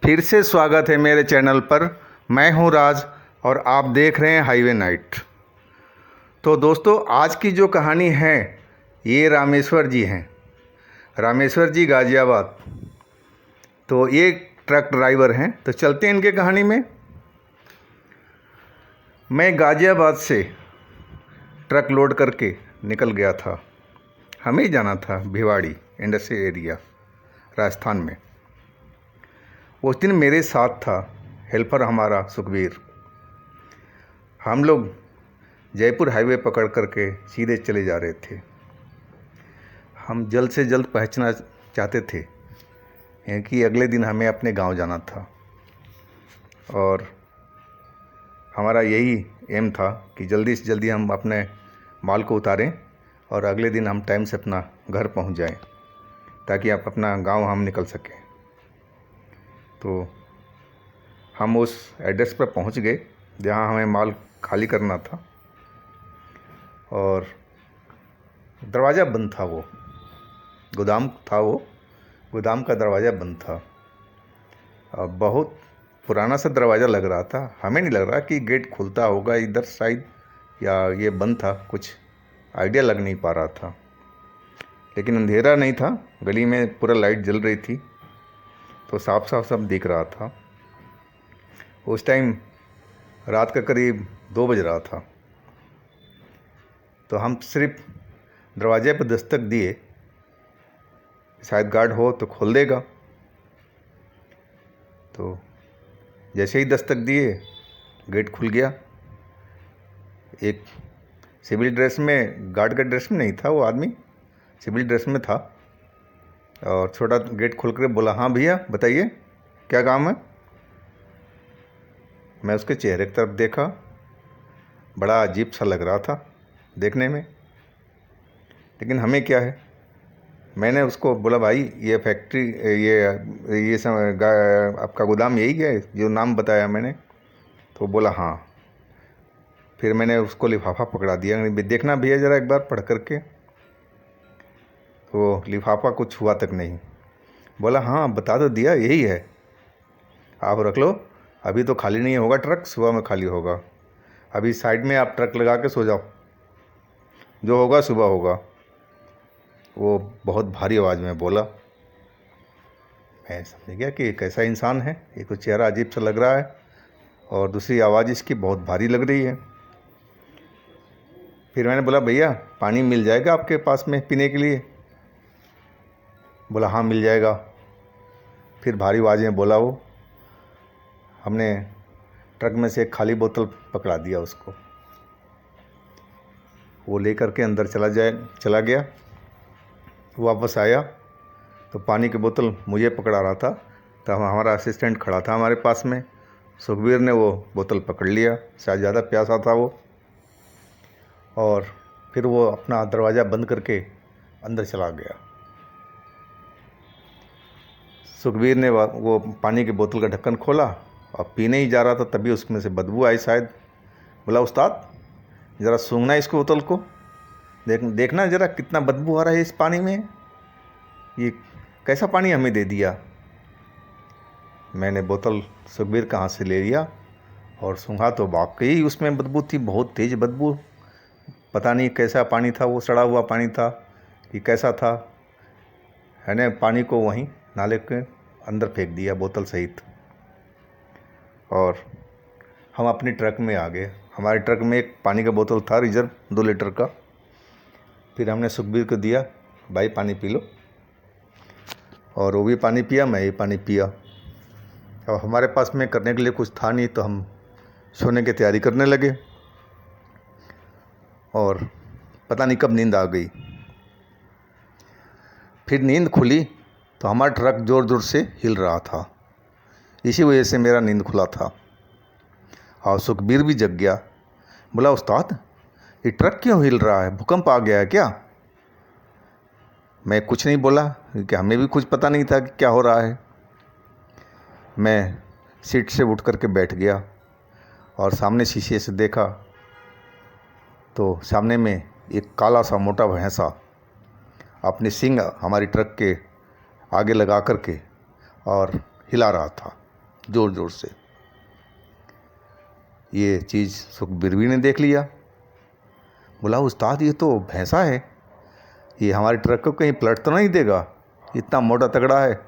फिर से स्वागत है मेरे चैनल पर। मैं हूं राज और आप देख रहे हैं हाईवे नाइट। तो दोस्तों, आज की जो कहानी है ये रामेश्वर जी हैं। रामेश्वर जी गाज़ियाबाद। तो ये ट्रक ड्राइवर हैं। तो चलते हैं इनके कहानी में। मैं गाज़ियाबाद से ट्रक लोड करके निकल गया था। हमें जाना था भिवाड़ी इंडस्ट्रियल एरिया, राजस्थान में। उस दिन मेरे साथ था हेल्पर हमारा सुखबीर। हम लोग जयपुर हाईवे पकड़ करके सीधे चले जा रहे थे। हम जल्द से जल्द पहुंचना चाहते थे कि अगले दिन हमें अपने गांव जाना था और हमारा यही एम था कि जल्दी से जल्दी हम अपने माल को उतारें और अगले दिन हम टाइम से अपना घर पहुंच जाएं, ताकि आप अपना गांव हम निकल सकें। तो हम उस एड्रेस पर पहुंच गए जहां हमें माल खाली करना था, और दरवाज़ा बंद था। वो गोदाम था, वो गोदाम का दरवाज़ा बंद था। बहुत पुराना सा दरवाज़ा लग रहा था। हमें नहीं लग रहा कि गेट खुलता होगा इधर साइड या ये बंद था, कुछ आइडिया लग नहीं पा रहा था। लेकिन अंधेरा नहीं था, गली में पूरा लाइट जल रही थी, तो साफ साफ सब दिख रहा था। उस टाइम रात का करीब 2 बज रहा था। तो हम सिर्फ दरवाजे पर दस्तक दिए, शायद गार्ड हो तो खोल देगा। तो जैसे ही दस्तक दिए, गेट खुल गया। एक सिविल ड्रेस में, गार्ड का ड्रेस में नहीं था वो आदमी, सिविल ड्रेस में था, और छोटा गेट खोल कर बोला, हाँ भैया बताइए क्या काम है। मैं उसके चेहरे की तरफ देखा। बड़ा अजीब सा लग रहा था देखने में, लेकिन हमें क्या है। मैंने उसको बोला, भाई ये फैक्ट्री, ये आपका गोदाम यही है जो नाम बताया मैंने? तो बोला हाँ। फिर मैंने उसको लिफाफा पकड़ा दिया, देखना भैया ज़रा एक बार पढ़ करके। तो लिफाफा कुछ हुआ तक नहीं। बोला हाँ बता तो दिया, यही है, आप रख लो। अभी तो खाली नहीं होगा ट्रक, सुबह में खाली होगा। अभी साइड में आप ट्रक लगा के सो जाओ, जो होगा सुबह होगा। वो बहुत भारी आवाज़ में बोला। मैं समझ गया कि कैसा इंसान है, ये तो चेहरा अजीब सा लग रहा है, और दूसरी आवाज़ इसकी बहुत भारी लग रही है। फिर मैंने बोला, भैया पानी मिल जाएगा आपके पास में पीने के लिए? बोला हाँ मिल जाएगा। फिर भारी आवाज़ में बोला वो। हमने ट्रक में से एक खाली बोतल पकड़ा दिया उसको। वो लेकर के अंदर चला गया। वापस आया तो पानी की बोतल मुझे पकड़ा रहा था। तो हमारा असिस्टेंट खड़ा था हमारे पास में, सुखबीर ने वो बोतल पकड़ लिया, शायद ज़्यादा प्यासा था वो। और फिर वो अपना दरवाज़ा बंद करके अंदर चला गया। सुखबीर ने वो पानी की बोतल का ढक्कन खोला और पीने ही जा रहा था, तभी उसमें से बदबू आई शायद। बोला, उस्ताद ज़रा सूंघना इसको, बोतल को देखना ज़रा कितना बदबू आ रहा है इस पानी में, ये कैसा पानी हमें दे दिया। मैंने बोतल सुखबीर का हाथ से ले लिया और सूंघा तो वाकई उसमें बदबू थी, बहुत तेज़ बदबू। पता नहीं कैसा पानी था वो, सड़ा हुआ पानी था कि कैसा था। मैंने पानी को वहीं नाले के अंदर फेंक दिया बोतल सहित, और हम अपने ट्रक में आ गए। हमारे ट्रक में एक पानी का बोतल था रिजर्व 2 लीटर का। फिर हमने सुखबीर को दिया, भाई पानी पी लो, और वो भी पानी पिया, मैं ही पानी पिया। और हमारे पास में करने के लिए कुछ था नहीं, तो हम सोने की तैयारी करने लगे, और पता नहीं कब नींद आ गई। फिर नींद खुली तो हमारा ट्रक ज़ोर ज़ोर से हिल रहा था, इसी वजह से मेरा नींद खुला था। और सुखबीर भी जग गया। बोला, उस्ताद ये ट्रक क्यों हिल रहा है, भूकंप आ गया है क्या? मैं कुछ नहीं बोला, क्योंकि हमें भी कुछ पता नहीं था कि क्या हो रहा है। मैं सीट से उठ करके बैठ गया और सामने शीशे से देखा तो सामने में एक काला सा मोटा भैंसा अपने सींग हमारी ट्रक के आगे लगा करके और हिला रहा था। ज़ोर ज़ोर से। ये चीज़ सुखबीर भी ने देख लिया। बोला, उस्ताद ये तो भैंसा है, ये हमारे ट्रक को कहीं पलट तो नहीं देगा, इतना मोटा तगड़ा है।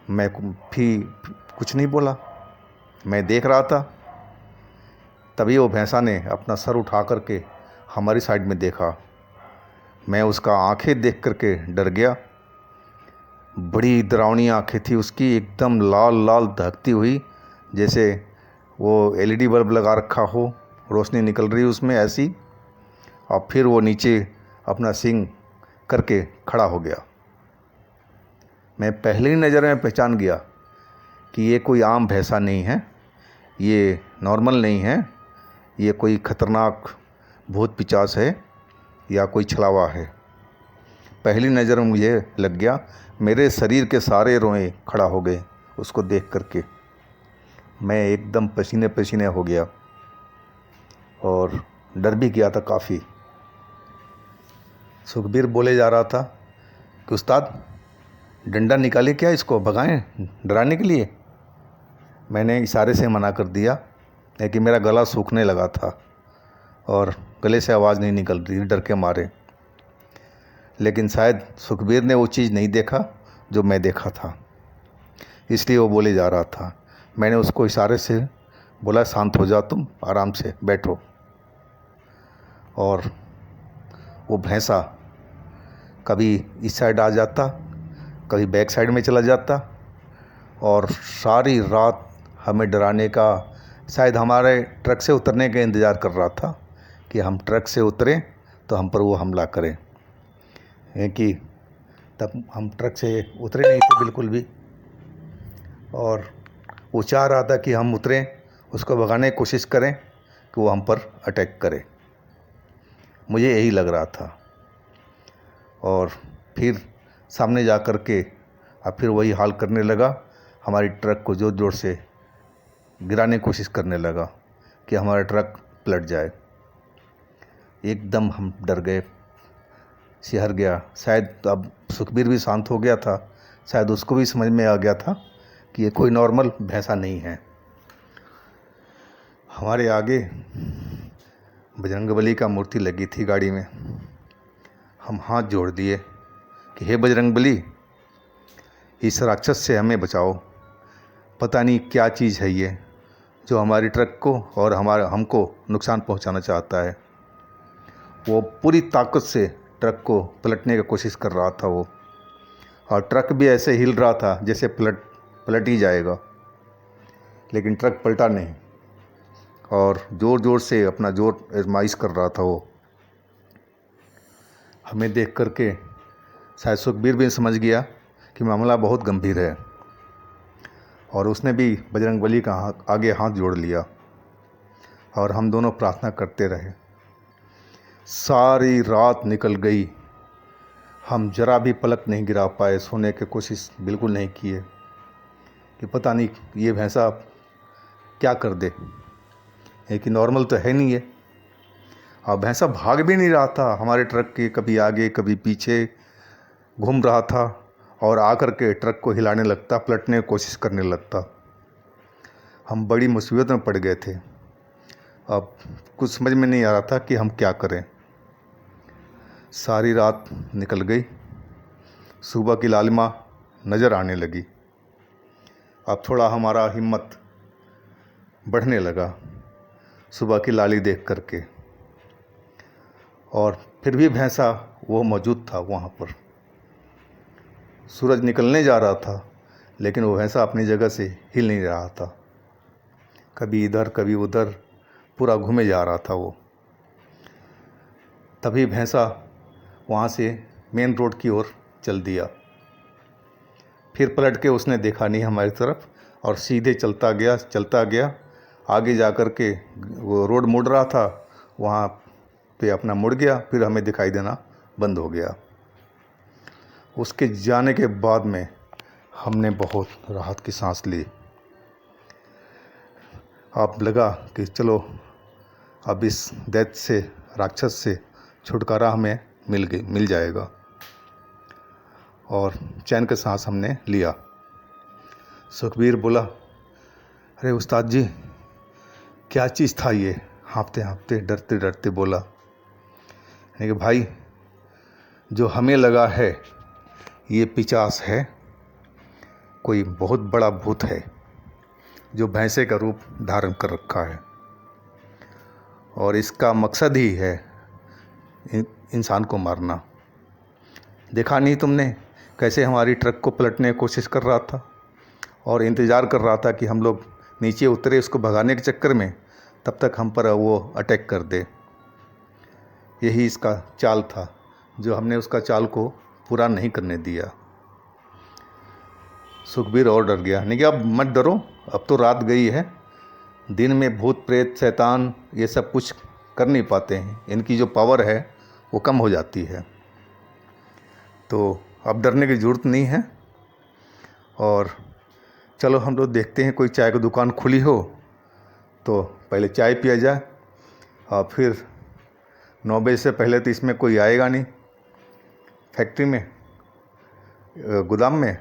मैं भी कुछ नहीं बोला, मैं देख रहा था। तभी वो भैंसा ने अपना सर उठा करके हमारी साइड में देखा। मैं उसका आंखें देख करके डर गया। बड़ी डरावनी आंखें थी उसकी, एकदम लाल लाल दहकती हुई, जैसे वो एलईडी बल्ब लगा रखा हो, रोशनी निकल रही उसमें ऐसी। और फिर वो नीचे अपना सींग करके खड़ा हो गया। मैं पहले ही नज़र में पहचान गया कि ये कोई आम भैंसा नहीं है, ये नॉर्मल नहीं है, ये कोई ख़तरनाक भूत पिशाच है या कोई छलावा है। पहली नज़र में मुझे लग गया, मेरे शरीर के सारे रोए खड़ा हो गए उसको देख करके। मैं एकदम पसीने पसीने हो गया और डर भी गया था काफ़ी। सुखबीर बोले जा रहा था कि उस्ताद डंडा निकाले क्या, इसको भगाएं डराने के लिए। मैंने इशारे से मना कर दिया, लेकिन मेरा गला सूखने लगा था और गले से आवाज़ नहीं निकल रही डर के मारे। लेकिन शायद सुखबीर ने वो चीज़ नहीं देखा जो मैं देखा था, इसलिए वो बोले जा रहा था। मैंने उसको इशारे से बोला, शांत हो जा, तुम आराम से बैठो। और वो भैंसा कभी इस साइड आ जाता, कभी बैक साइड में चला जाता, और सारी रात हमें डराने का, शायद हमारे ट्रक से उतरने का इंतज़ार कर रहा था कि हम ट्रक से उतरें तो हम पर वो हमला करें। कि तब हम ट्रक से उतरे नहीं थे बिल्कुल भी, और वो चाह रहा था कि हम उतरें, उसको भगाने की कोशिश करें कि वो हम पर अटैक करे। मुझे यही लग रहा था। और फिर सामने जा कर के अब फिर वही हाल करने लगा, हमारी ट्रक को ज़ोर ज़ोर से गिराने की कोशिश करने लगा कि हमारा ट्रक पलट जाए। एकदम हम डर गए, सिहर गया। शायद अब सुखबीर भी शांत हो गया था, शायद उसको भी समझ में आ गया था कि ये कोई नॉर्मल भैंसा नहीं है। हमारे आगे बजरंगबली का मूर्ति लगी थी गाड़ी में। हम हाथ जोड़ दिए कि हे बजरंगबली, इस राक्षस से हमें बचाओ। पता नहीं क्या चीज़ है ये जो हमारी ट्रक को और हमको नुकसान पहुंचाना चाहता है। वो पूरी ताकत से ट्रक को पलटने की कोशिश कर रहा था वो, और ट्रक भी ऐसे हिल रहा था जैसे पलट ही जाएगा, लेकिन ट्रक पलटा नहीं, और ज़ोर ज़ोर से अपना जोर आजमाइश कर रहा था वो। हमें देख करके शायद सुखबीर भी समझ गया कि मामला बहुत गंभीर है, और उसने भी बजरंगबली का आगे हाथ जोड़ लिया, और हम दोनों प्रार्थना करते रहे। सारी रात निकल गई, हम जरा भी पलक नहीं गिरा पाए, सोने की कोशिश बिल्कुल नहीं किए कि पता नहीं ये भैंसा क्या कर दे, कि नॉर्मल तो है नहीं है। और भैंसा भाग भी नहीं रहा था हमारे ट्रक के, कभी आगे कभी पीछे घूम रहा था, और आकर के ट्रक को हिलाने लगता, पलटने की कोशिश करने लगता। हम बड़ी मुसीबत में पड़ गए थे। अब कुछ समझ में नहीं आ रहा था कि हम क्या करें। सारी रात निकल गई, सुबह की लालिमा नज़र आने लगी। अब थोड़ा हमारा हिम्मत बढ़ने लगा सुबह की लाली देख करके, और फिर भी भैंसा वो मौजूद था वहाँ पर। सूरज निकलने जा रहा था, लेकिन वो भैंसा अपनी जगह से हिल नहीं रहा था, कभी इधर कभी उधर पूरा घूमे जा रहा था वो। तभी भैंसा वहाँ से मेन रोड की ओर चल दिया। फिर पलट के उसने देखा नहीं हमारी तरफ, और सीधे चलता गया। आगे जा कर के वो रोड मुड़ रहा था, वहाँ पे अपना मुड़ गया, फिर हमें दिखाई देना बंद हो गया। उसके जाने के बाद में हमने बहुत राहत की सांस ली। अब लगा कि चलो अब इस दैत्य से, राक्षस से छुटकारा हमें मिल जाएगा, और चैन के सांस हमने लिया। सुखबीर बोला, अरे उस्ताद जी क्या चीज़ था ये? हाँफते हाँफते डरते डरते बोला। यानी कि भाई जो हमें लगा है ये पिचास है, कोई बहुत बड़ा भूत है जो भैंसे का रूप धारण कर रखा है और इसका मकसद ही है इंसान को मारना। देखा नहीं तुमने कैसे हमारी ट्रक को पलटने की कोशिश कर रहा था और इंतज़ार कर रहा था कि हम लोग नीचे उतरे उसको भगाने के चक्कर में, तब तक हम पर वो अटैक कर दे। यही इसका चाल था, जो हमने उसका चाल को पूरा नहीं करने दिया। सुखबीर और डर गया। नहीं कि अब मत डरो, अब तो रात गई है, दिन में भूत प्रेत शैतान ये सब कुछ कर नहीं पाते हैं, इनकी जो पावर है वो कम हो जाती है, तो अब डरने की ज़रूरत नहीं है। और चलो हम लोग देखते हैं कोई चाय की दुकान खुली हो तो पहले चाय पिया जाए, और फिर 9 बजे से पहले तो इसमें कोई आएगा नहीं, फैक्ट्री में गोदाम में।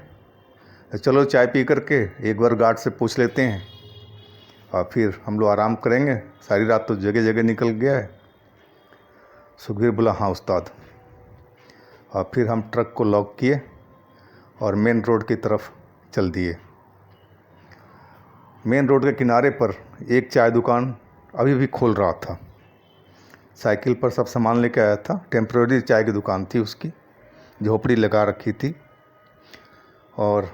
तो चलो चाय पी करके एक बार गार्ड से पूछ लेते हैं और फिर हम लोग आराम करेंगे। सारी रात तो जगह जगह निकल गया है। सुखबीर बोला, हाँ उस्ताद। और फिर हम ट्रक को लॉक किए और मेन रोड की तरफ चल दिए। मेन रोड के किनारे पर एक चाय दुकान अभी भी खोल रहा था। साइकिल पर सब सामान लेके आया था। टेम्प्रेरी चाय की दुकान थी उसकी, झोपड़ी लगा रखी थी। और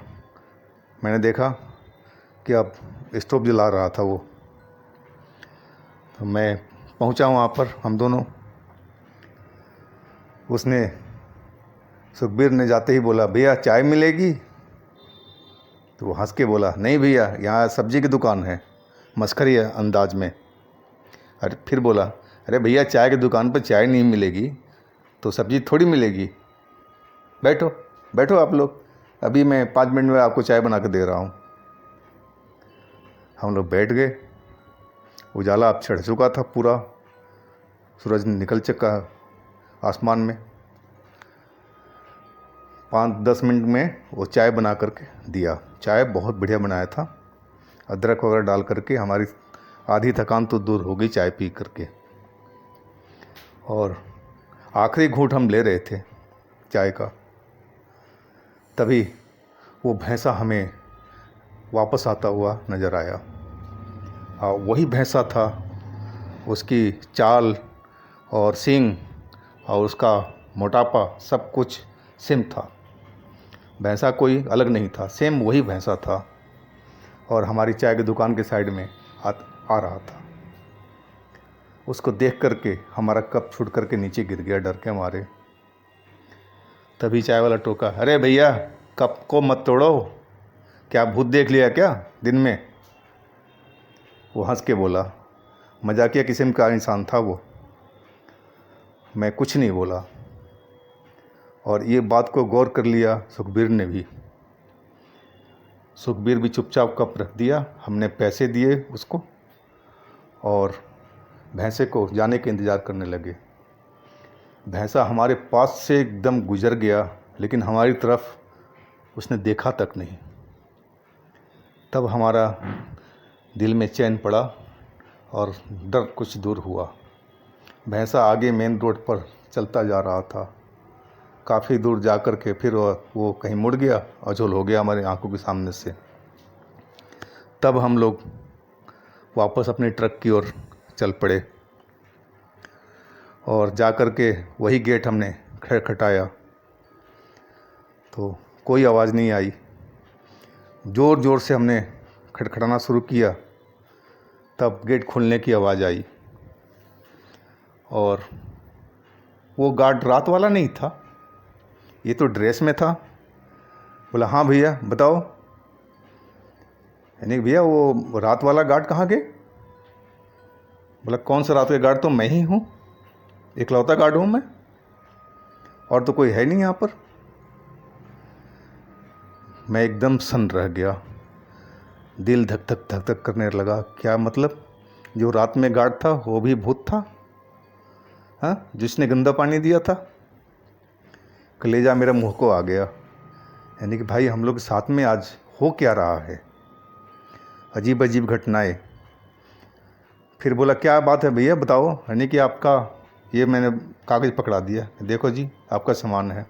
मैंने देखा कि अब स्टोव जला रहा था वो, तो मैं पहुंचा वहाँ पर, हम दोनों। उसने, सुखबीर ने जाते ही बोला, भैया चाय मिलेगी? तो वो हंस के बोला, नहीं भैया यहाँ सब्जी की दुकान है, मस्खरी अंदाज में। अरे फिर बोला, अरे भैया चाय की दुकान पर चाय नहीं मिलेगी तो सब्जी थोड़ी मिलेगी, बैठो बैठो आप लोग, अभी मैं 5 मिनट में आपको चाय बना के दे रहा हूँ। हम लोग बैठ गए। उजाला अब चढ़ चुका था पूरा, सूरज निकल चुका आसमान में। 5-10 मिनट में वो चाय बना करके दिया। चाय बहुत बढ़िया बनाया था, अदरक वगैरह डाल करके। हमारी आधी थकान तो दूर हो गई चाय पी करके। और आखिरी घूंट हम ले रहे थे चाय का, तभी वो भैंसा हमें वापस आता हुआ नज़र आया। और वही भैंसा था, उसकी चाल और सींग और उसका मोटापा सब कुछ सेम था। भैंसा कोई अलग नहीं था, सेम वही भैंसा था। और हमारी चाय की दुकान के साइड में आ रहा था। उसको देख करके हमारा कप छूट करके नीचे गिर गया डर के मारे। तभी चाय वाला टोका, अरे भैया कप को मत तोड़ो, क्या भूत देख लिया क्या दिन में? वो हंस के बोला। मजाकिया किस्म का इंसान था वो। मैं कुछ नहीं बोला और ये बात को गौर कर लिया सुखबीर ने भी। सुखबीर भी चुपचाप कप रख दिया। हमने पैसे दिए उसको और भैंसे को जाने के इंतज़ार करने लगे। भैंसा हमारे पास से एकदम गुजर गया, लेकिन हमारी तरफ उसने देखा तक नहीं। तब हमारा दिल में चैन पड़ा और डर कुछ दूर हुआ। भैंसा आगे मेन रोड पर चलता जा रहा था। काफ़ी दूर जा कर के फिर वो कहीं मुड़ गया, अझोल हो गया हमारी आंखों के सामने से। तब हम लोग वापस अपने ट्रक की ओर चल पड़े और जा कर के वही गेट हमने खटखटाया तो कोई आवाज़ नहीं आई। ज़ोर ज़ोर से हमने खटखटाना शुरू किया, तब गेट खुलने की आवाज़ आई। और वो गार्ड रात वाला नहीं था, ये तो ड्रेस में था। बोला, हाँ भैया बताओ। यानी भैया वो रात वाला गार्ड कहाँ गए? बोला, कौन सा रात का गार्ड? तो मैं ही हूँ, इकलौता गार्ड हूँ मैं, और तो कोई है नहीं यहाँ पर। मैं एकदम सन्न रह गया, दिल धक धक धक धक करने लगा। क्या मतलब? जो रात में गार्ड था वो भी भूत था? हाँ, जिसने गंदा पानी दिया था? कलेजा मेरा मुंह को आ गया। यानी कि भाई हम लोग के साथ में आज हो क्या रहा है? अजीब अजीब घटनाएं। फिर बोला क्या बात है भैया बताओ, यानी कि आपका ये मैंने कागज़ पकड़ा दिया, देखो जी आपका सामान है।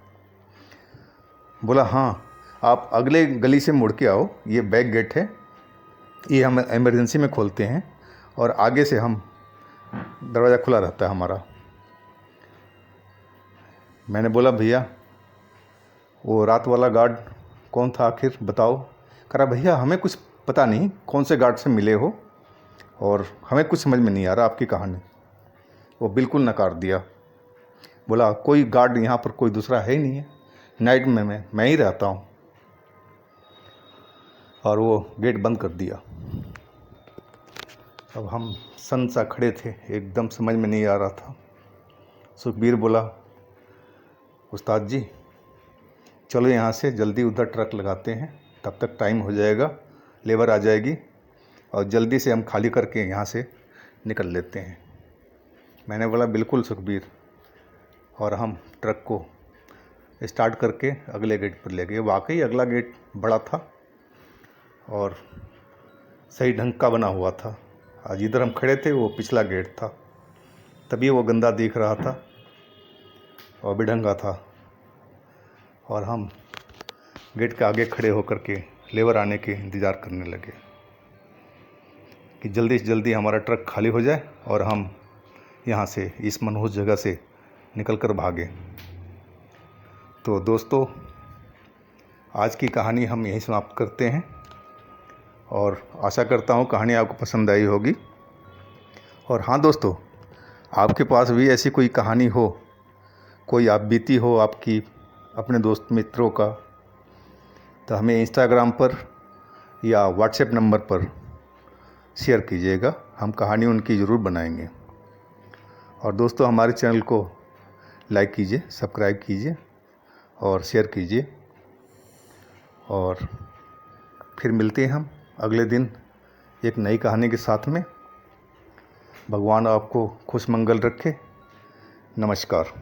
बोला हाँ, आप अगले गली से मुड़ के आओ, ये बैक गेट है, ये हम इमरजेंसी में खोलते हैं और आगे से हम दरवाज़ा खुला रहता है हमारा। मैंने बोला भैया वो रात वाला गार्ड कौन था आखिर बताओ। कह रहा भैया हमें कुछ पता नहीं कौन से गार्ड से मिले हो और हमें कुछ समझ में नहीं आ रहा आपकी कहानी। वो बिल्कुल नकार दिया। बोला कोई गार्ड यहाँ पर कोई दूसरा है ही नहीं है, नाइट में मैं ही रहता हूँ। और वो गेट बंद कर दिया। अब हम सन सा खड़े थे, एकदम समझ में नहीं आ रहा था। सुखबीर बोला उस्ताद जी चलो यहाँ से जल्दी उधर ट्रक लगाते हैं, तब तक टाइम हो जाएगा, लेबर आ जाएगी और जल्दी से हम खाली करके यहाँ से निकल लेते हैं। मैंने बोला बिल्कुल सुखबीर, और हम ट्रक को स्टार्ट करके अगले गेट पर ले गए। वाकई अगला गेट बड़ा था और सही ढंग का बना हुआ था। आज इधर हम खड़े थे वो पिछला गेट था, तभी वो गंदा दिख रहा था और बेढंगा था। और हम गेट के आगे खड़े होकर के लेबर आने के इंतज़ार करने लगे कि जल्दी से जल्दी हमारा ट्रक खाली हो जाए और हम यहाँ से इस मनहूस जगह से निकल कर भागे। तो दोस्तों आज की कहानी हम यहीं समाप्त करते हैं और आशा करता हूँ कहानी आपको पसंद आई होगी। और हाँ दोस्तों, आपके पास भी ऐसी कोई कहानी हो, कोई आप बीती हो आपकी अपने दोस्त मित्रों का, तो हमें इंस्टाग्राम पर या व्हाट्सएप नंबर पर शेयर कीजिएगा, हम कहानी उनकी ज़रूर बनाएंगे। और दोस्तों हमारे चैनल को लाइक कीजिए, सब्सक्राइब कीजिए और शेयर कीजिए। और फिर मिलते हैं हम अगले दिन एक नई कहानी के साथ में। भगवान आपको खुश मंगल रखे। नमस्कार।